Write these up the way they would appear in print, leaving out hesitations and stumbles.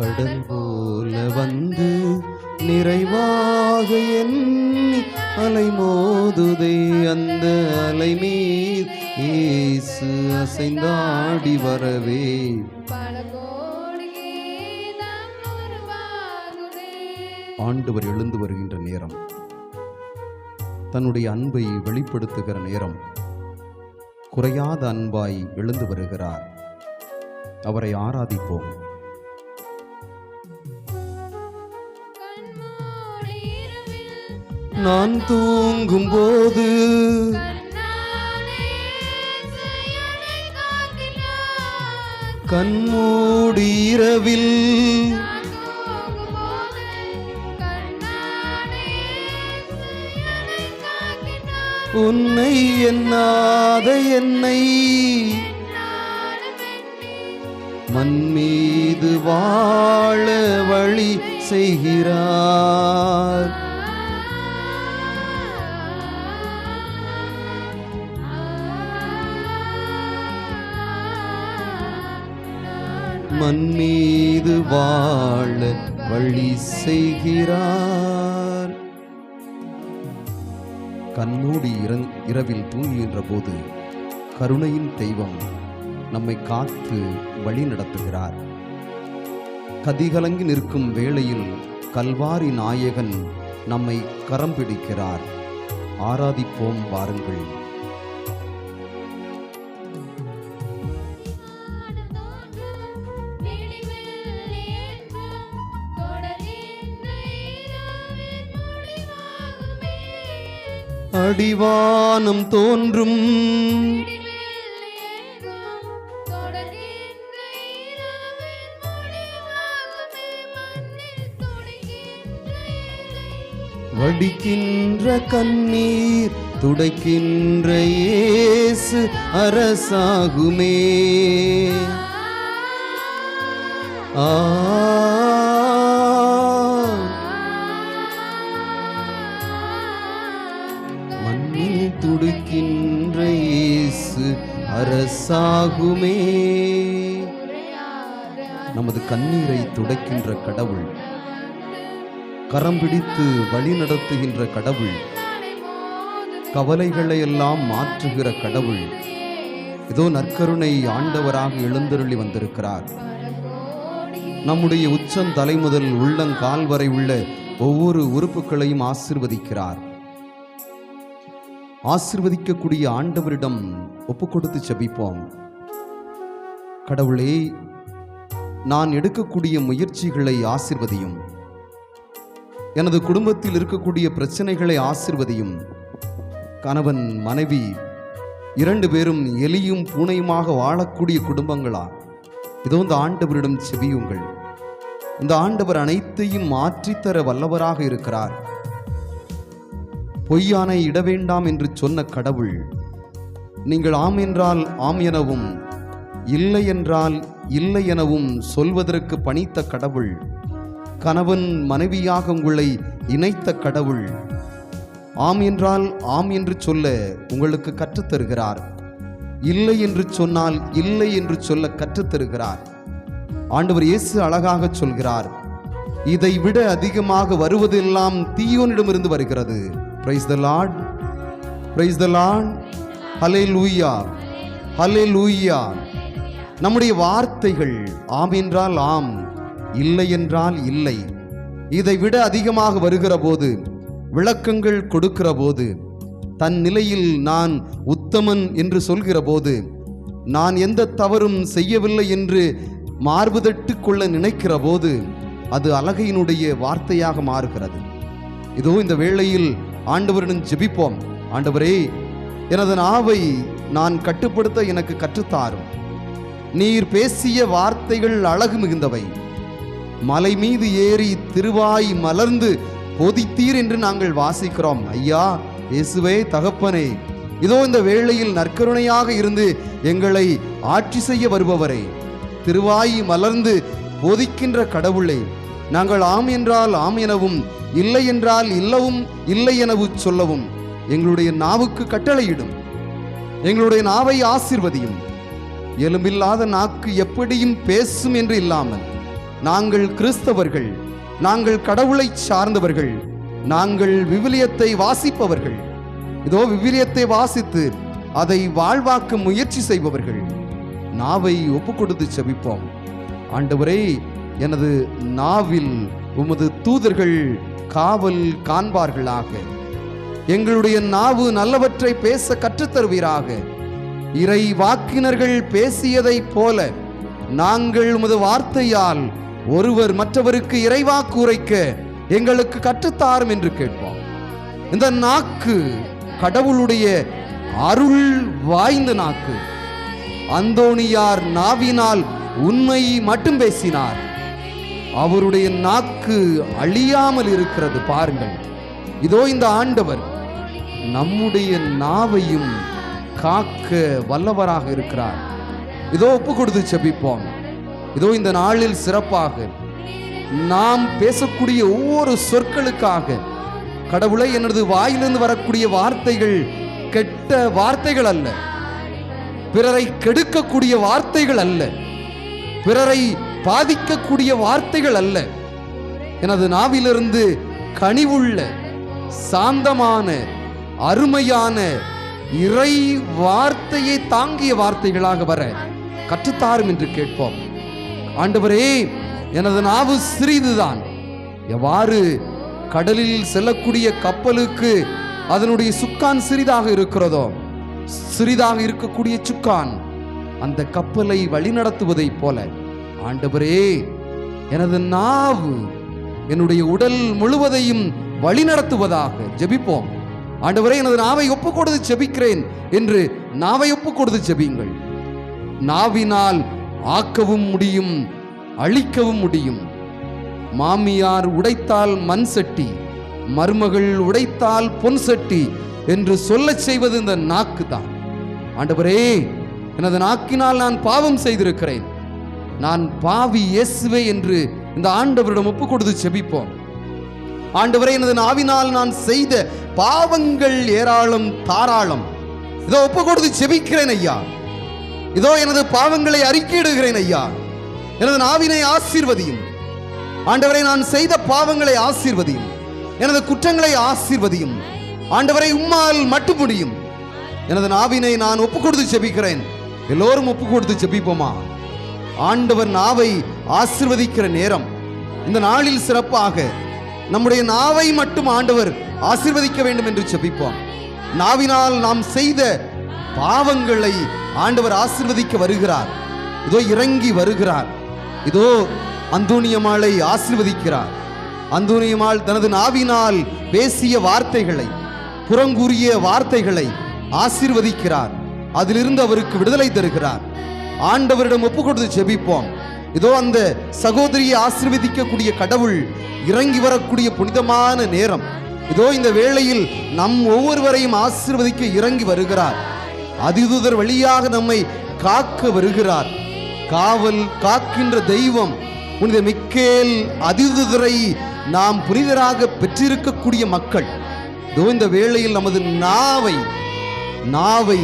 கடல் போல வந்து நிறைவாக எண்ணி அலை மோதுதே. அந்த அலை மீது இயேசு அசைந்தாடி வரவே ஆண்டவர் எழுந்து வருகின்ற நேரம், தன்னுடைய அன்பை வெளிப்படுத்துகிற நேரம். குறையாத அன்பாய் எழுந்து வருகிறார். அவரை ஆராதிப்போம். நான் தூங்கும் போது கண்மூடி இரவில் உன்னை எண்ணாத என்னை மண் மீது வாழ வழி செய்கிறார். மண் மீது வாழ வழி செய்கிறார். கண்மூடி இரவில் தூங்குகின்ற போது கருணையின் தெய்வம் நம்மை காத்து வழி நடத்துகிறார். கதிகலங்கி நிற்கும் வேளையில் கல்வாரி நாயகன் நம்மை கரம் பிடிக்கிறார். ஆராதிப்போம் வாருங்கள். அடிவானம் தோன்றும் வடிக்கின்ற கண்ணீர் துடைக்கின்ற இயேசு அரசாகுமே. மண்ணில் துடிக்கின்ற இயேசு அரசாகுமே. நமது கண்ணீரை துடைக்கின்ற கடவுள், கரம் பிடித்து வழி நடத்துகின்ற கடவுள், கவலைகளை எல்லாம் மாற்றுகிற கடவுள். இதோ நற்கருணை ஆண்டவராக எழுந்தருளி வந்திருக்கிறார். நம்முடைய உச்சந்தலை முதல் உள்ளங்கால் வரை உள்ள ஒவ்வொரு உறுப்புகளையும் ஆசீர்வதிக்கிறார். ஆசீர்வதிக்கக்கூடிய ஆண்டவரிடம் ஒப்பு கொடுத்து செபிப்போம். கடவுளே, நான் எடுக்கக்கூடிய முயற்சிகளை ஆசீர்வதியும். எனது குடும்பத்தில் இருக்கக்கூடிய பிரச்சனைகளை ஆசீர்வதியும். கணவன் மனைவி 2 பேரும் எலியும் பூனையுமாக வாழக்கூடிய குடும்பங்களா? இதோ இந்த ஆண்டவரிடம் செபியுங்கள். இந்த ஆண்டவர் அனைத்தையும் மாற்றித்தர வல்லவராக இருக்கிறார். பொய்யானை இட வேண்டாம் என்று சொன்ன கடவுள், நீங்கள் ஆம் என்றால் ஆம் எனவும் இல்லை என்றால் இல்லை எனவும் சொல்வதற்கு பணித்த கடவுள், கணவன் மனைவியாக உங்களை இணைத்த கடவுள், ஆம் என்றால் ஆம் என்று சொல்ல உங்களுக்கு கற்றுத்தருகிறார். இல்லை என்று சொன்னால் இல்லை என்று சொல்ல கற்றுத்தருகிறார். ஆண்டவர் இயேசு அழகாக சொல்கிறார், இதை விட அதிகமாக வருவதெல்லாம் தீயோனிடமிருந்து வருகிறது. Praise the lord, praise the lord, hallelujah, hallelujah. நம்முடைய வார்த்தைகள் ஆம் என்றால் ஆம், இல்லை என்றால் இல்லை. இதை விட அதிகமாக வருகிற போது, விளக்கங்கள் கொடுக்கிற போது, தன் நிலையில் நான் உத்தமன் என்று சொல்கிற போது, நான் எந்த தவறும் செய்யவில்லை என்று மார்புதட்டு கொள்ள நினைக்கிற போது, அது அழகையினுடைய வார்த்தையாக மாறுகிறது. இதோ இந்த வேளையில் ஆண்டவரிடம் ஜெபிப்போம். ஆண்டவரே, எனது நாவை நான் கட்டுப்படுத்த எனக்கு கற்றுத்தாரும். நீர் பேசிய வார்த்தைகள் அழகு மிகுந்தவை. மலை மீது ஏறி திருவாய் மலர்ந்து போதித்தீர் என்று நாங்கள் வாசிக்கிறோம். ஐயா இயேசுவே, தகப்பனே, இதோ இந்த வேளையில் நற்கருணையாக இருந்து எங்களை ஆட்சி செய்ய வருபவரே, திருவாய் மலர்ந்து போதிக்கின்ற கடவுளே, நாங்கள் ஆம் என்றால் ஆம் எனவும் இல்லை என்றால் இல்லை எனவும் சொல்லவும் எங்களுடைய நாவுக்கு கட்டளையிடும். எங்களுடைய நாவை ஆசீர்வதியும். எலும்பில்லாத நாக்கு எப்படியும் பேசும் என்று இல்லாமல் நாங்கள் கிறிஸ்தவர்கள், நாங்கள் கடவுளை சார்ந்தவர்கள், நாங்கள் விவிலியத்தை வாசிப்பவர்கள், இதோ விவிலியத்தை வாசித்து அதை வாழ்வாக்க முயற்சி செய்பவர்கள். நாவை ஒப்பு கொடுத்து செபிப்போம். ஆண்டவரே, எனது நாவில் உமது தூதர்கள் காவல் காண்பார்களாக. எங்களுடைய நாவு நல்லவற்றை பேச கற்றுத்தருவீராக. இறை வாக்கினர்கள் பேசியதைப் போல நாங்கள் உமது வார்த்தையால் ஒருவர் மற்றவருக்கு இறைவாக்கு உரைக்க எங்களுக்கு கற்றுத்தாரும் என்று கேட்போம். இந்த நாக்கு கடவுளுடைய அருள் வாய்ந்த நாக்கு. அந்தோணியார் நாவினால் உண்மை மட்டும் பேசினார். அவருடைய நாக்கு அழியாமல் இருக்கிறது. பாருங்கள், இதோ இந்த ஆண்டவர் நம்முடைய நாவையும் காக்க வல்லவராக இருக்கிறார். இதோ ஒப்பு கொடுத்து செபிப்போம். இதோ இந்த நாளில் சிறப்பாக நாம் பேசக்கூடிய ஒவ்வொரு சொற்களுக்காக கடவுளை, எனது வாயிலிருந்து வரக்கூடிய வார்த்தைகள் கெட்ட வார்த்தைகள் அல்ல, பிறரை கெடுக்கக்கூடிய வார்த்தைகள் அல்ல, பிறரை பாதிக்கக்கூடிய வார்த்தைகள் அல்ல. எனது நாவிலிருந்து கனிவுள்ள, சாந்தமான, அருமையான இறை வார்த்தையை தாங்கிய வார்த்தைகளாக வர கற்றுத்தாரும் என்று கேட்போம். ஆண்டவரே, எனது நாவு சிறிதுதான். எவ்வாறு கடலில் செல்லக்கூடிய கப்பலுக்கு அதனுடைய சுக்கான் சிறிதாக இருக்கிறதோ, சிறிதாக இருக்கக்கூடிய சுக்கான் அந்த கப்பலை வழிநடத்துவதைப் போல, ஆண்டவரே, எனது நாவு என்னுடைய உடல் முழுவதையும் வழிநடத்துவதாக ஜெபிப்போம். ஆண்டவரே, எனது நாவை ஒப்பு கொடுத்து ஜெபிக்கிறேன் என்று நாவை ஒப்பு கொடுத்து ஜெபியுங்கள். நாவினால் ஆக்கவும் முடியும், அழிக்கவும் முடியும். மாமியார் உடைத்தால் மண் சட்டி, மருமகள் உடைத்தால் பொன் சட்டி என்று சொல்லச் செய்வது இந்த நாக்கு தான். ஆண்டவரே, எனது நாக்கினால் நான் பாவம் செய்திருக்கிறேன், நான் பாவி இயேசுவே என்று இந்த ஆண்டவரிடம் ஒப்பு கொடுத்து செபிப்போம். ஆண்டவரே, எனது நாவினால் நான் செய்த பாவங்கள் ஏராளம் தாராளம். இதோ ஒப்பு கொடுத்து செபிக்கிறேன் ஐயா. இதோ எனது பாவங்களை அறிக்கையிடுகிறேன் ஐயா. எனது நாவினை ஆசீர்வதியும். ஆண்டவரை, நான் செய்த பாவங்களை ஆசீர்வதியும், எனது குற்றங்களை ஆசீர்வதியும். ஆண்டவரை, உம்மால் மட்டும் முடியும். எனது நாவினை நான் ஒப்பு கொடுத்து செபிக்கிறேன். எல்லோரும் ஒப்பு கொடுத்து செபிப்போமா? ஆண்டவர் நாவை ஆசீர்வதிக்கிற நேரம் இந்த நாளில் சிறப்பாக நம்முடைய நாவை மட்டும் ஆண்டவர் ஆசீர்வதிக்க வேண்டும் என்று செபிப்போம். நாவினால் நாம் செய்த பாவங்களை ஆண்டவர் ஆசீர்வதிக்க வருகிறார். இதோ இறங்கி வருகிறார். இதோ அந்தோணியம்மாளை ஆசீர்வதிக்கிறார். அந்தோணியம்மாள் தனது நாவினால் பேசிய வார்த்தைகளை, புறங்கூறிய வார்த்தைகளை ஆசீர்வதிக்கிறார். அதிலிருந்து அவருக்கு விடுதலை தருகிறார். ஆண்டவரிடம் ஒப்பு கொடுத்து ஜெபிப்போம். இதோ அந்த சகோதரியை ஆசீர்வதிக்கக்கூடிய கடவுள் இறங்கி வரக்கூடிய புனிதமான நேரம். இதோ இந்த வேளையில் நம் ஒவ்வொருவரையும் ஆசீர்வதிக்க இறங்கி வருகிறார். அதிதூதர் வழியாக நம்மை காக்க வருகிறார். காவல் காக்கின்ற தெய்வம் புனித மிக்கேல் அதிதூதரை நாம் புனிதராக பெற்றிருக்கக்கூடிய மக்கள். இதோ இந்த வேளையில் நமது நாவை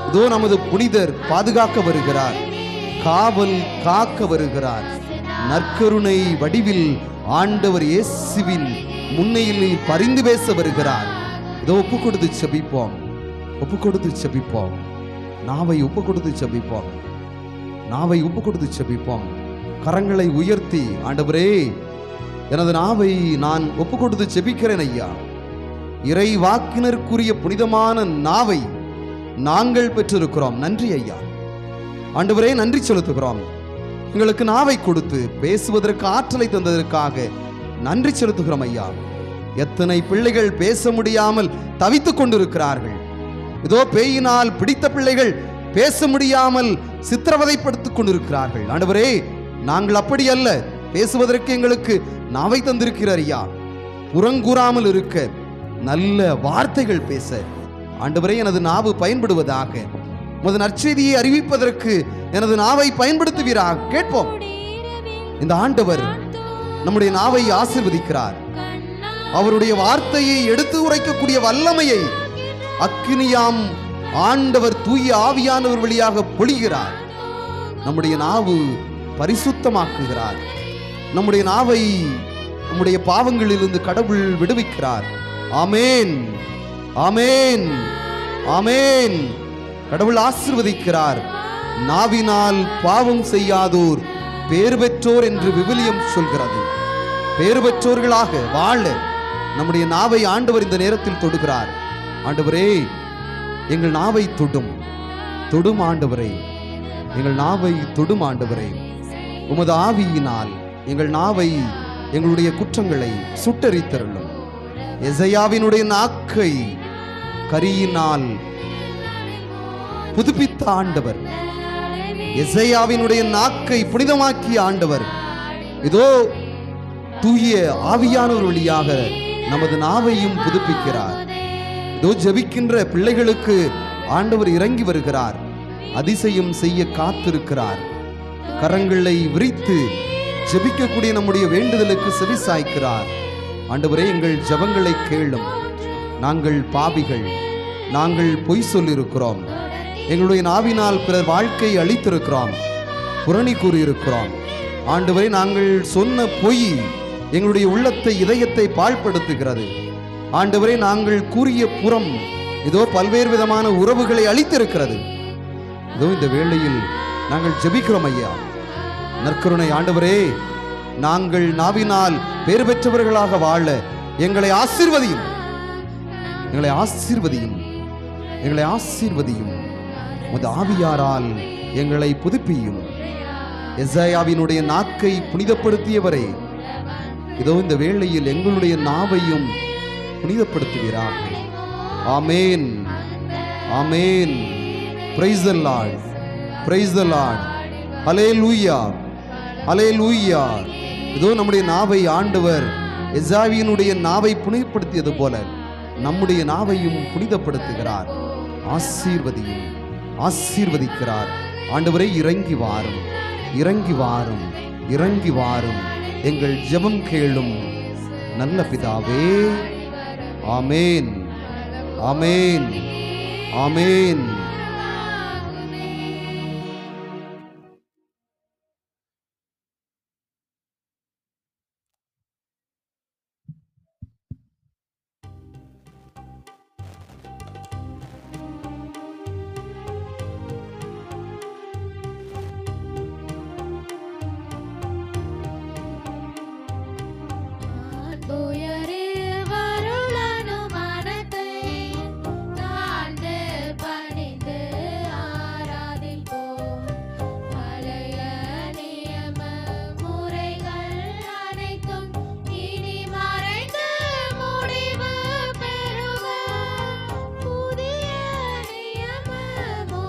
இதோ நமது புனிதர் பாதுகாக்க வருகிறார், காவல் காக்க வருகிறார். நற்கருணை வடிவில் ஆண்டவர் இயேசுவின் முன்னையில் பரிந்து பேச வருகிறார். இதோ ஒப்பு கொடுத்து செபிப்போம், ஒப்பு கொடுத்து செபிப்போம். நாவை ஒப்பு கொடுத்து செபிப்போம், நாவை ஒப்பு கொடுத்து செபிப்போம். கரங்களை உயர்த்தி, ஆண்டவரே, எனது நாவை நான் ஒப்பு கொடுத்து செபிக்கிறேன் ஐயா. இறை வாக்கினருக்குரிய புனிதமான நாவை நாங்கள் பெற்றிருக்கிறோம். நன்றி ஐயா. ஆண்டவரே, நன்றி செலுத்துகிறோம். எங்களுக்கு நாவை கொடுத்து பேசுவதற்கு ஆற்றலை தந்ததற்காக நன்றி செலுத்துகிறோம் ஐயா. எத்தனை பிள்ளைகள் பேச முடியாமல் தவித்துக் கொண்டிருக்கிறார்கள். இதோ பேயினால் பிடித்த பிள்ளைகள் பேச முடியாமல் சித்திரவதைப்படுத்திக் கொண்டிருக்கிறார்கள். ஆண்டவரே, நாங்கள் அப்படி அல்ல. பேசுவதற்கு எங்களுக்கு நாவை தந்திருக்கிறார் ஐயா. புறங்கூறாமல் இருக்க, நல்ல வார்த்தைகள் பேச ஆண்டவரே எனது நாவு பயன்படுவதாக. உமது நற்செய்தியை அறிவிப்பதற்கு எனது நாவை பயன்படுத்துவீராக. கேட்போம். இந்த ஆண்டவர் நம்முடைய நாவை ஆசீர்வதிக்கிறார். அவருடைய வார்த்தையை எடுத்து உரைக்கக்கூடிய வல்லமையை அக்கினியாம் ஆண்டவர் தூய ஆவியானவர் வழியாக பொழிகிறார். நம்முடைய நாவு பரிசுத்தமாக்குகிறார். நம்முடைய நாவை நம்முடைய பாவங்களிலிருந்து கடவுள் விடுவிக்கிறார். ஆமேன், ஆமேன், ஆமேன். கடவுள் ஆசீர்வதிக்கிறார். நாவினால் பாவம் செய்யாதோர் பேறு பெற்றோர் என்று விவிலியம் சொல்கிறது. பேறு பெற்றோர்களாக வாழ நம்முடைய நாவை ஆண்டவர் இந்த நேரத்தில் தொடுகிறார். ஆண்டவரே, எங்கள் நாவை தொடும், தொடும் ஆண்டவரே, எங்கள் நாவை தொடும் ஆண்டவரே. உமது ஆவியினால் எங்கள் நாவை, எங்களுடைய குற்றங்களை சுட்டெரித்தருளும். எசையாவினுடைய நாக்கை கரியினால் புதுப்பித்த ஆண்டவர், எசையாவினுடைய நாக்கை புனிதமாக்கிய ஆண்டவர், இதோ தூய ஆவியானவர் வழியாக நமது நாவையும் புதுப்பிக்கிறார். இதோ ஜெபிக்கின்ற பிள்ளைகளுக்கு ஆண்டவர் இறங்கி வருகிறார். அதிசயம் செய்ய காத்திருக்கிறார். கரங்களை விரித்து ஜெபிக்கக்கூடிய நம்முடைய வேண்டுதலுக்கு செவி சாய்க்கிறார். ஆண்டவரே, எங்கள் ஜெபங்களை கேளும். நாங்கள் பாவிகள், நாங்கள் பொய் சொல்லியிருக்கிறோம். எங்களுடைய நாவினால் பிறர் வாழ்க்கையை அழித்திருக்கிறோம், புரணி கூறியிருக்கிறோம். ஆண்டவரே, நாங்கள் சொன்ன பொய் எங்களுடைய உள்ளத்தை, இதயத்தை பாழ்படுத்துகிறது. ஆண்டவரே, நாங்கள் கூறிய புறம் இதோ பல்வேறு விதமான உறவுகளை அழித்திருக்கிறது. இதோ இந்த வேளையில் நாங்கள் ஜெபிக்கிறோம் ஐயா. நற்கருணை ஆண்டவரே, நாங்கள் நாவினால் பேறு பெற்றவர்களாக வாழ எங்களை ஆசீர்வதியும், எங்களை ஆசீர்வதியும், எங்களை ஆசீர்வதியும். உமது ஆவியாரால் எங்களை புதுப்பியும். எசாயாவினுடைய நாக்கை புனிதப்படுத்தியவரே, இதோ இந்த வேளையில் எங்களுடைய நாவையும் புனிதப்படுத்துகிறார். Amen, amen. Praise the lord, praise the lord. Hallelujah, hallelujah. இதோ நம்முடைய நாவை ஆண்டவர் எசாவியினுடைய நாவை புனிதப்படுத்தியது போல நம்முடைய நாவையும் புனிதப்படுத்துகிறார். ஆசீர்வதியும், ஆசீர்வதிக்கிறார். ஆண்டவரே, இறங்கி வாரும், இறங்கி வாரும், இறங்கி வாரும். எங்கள் ஜெபம் கேளும் நல்ல பிதாவே. ஆமேன், ஆமேன், ஆமேன்.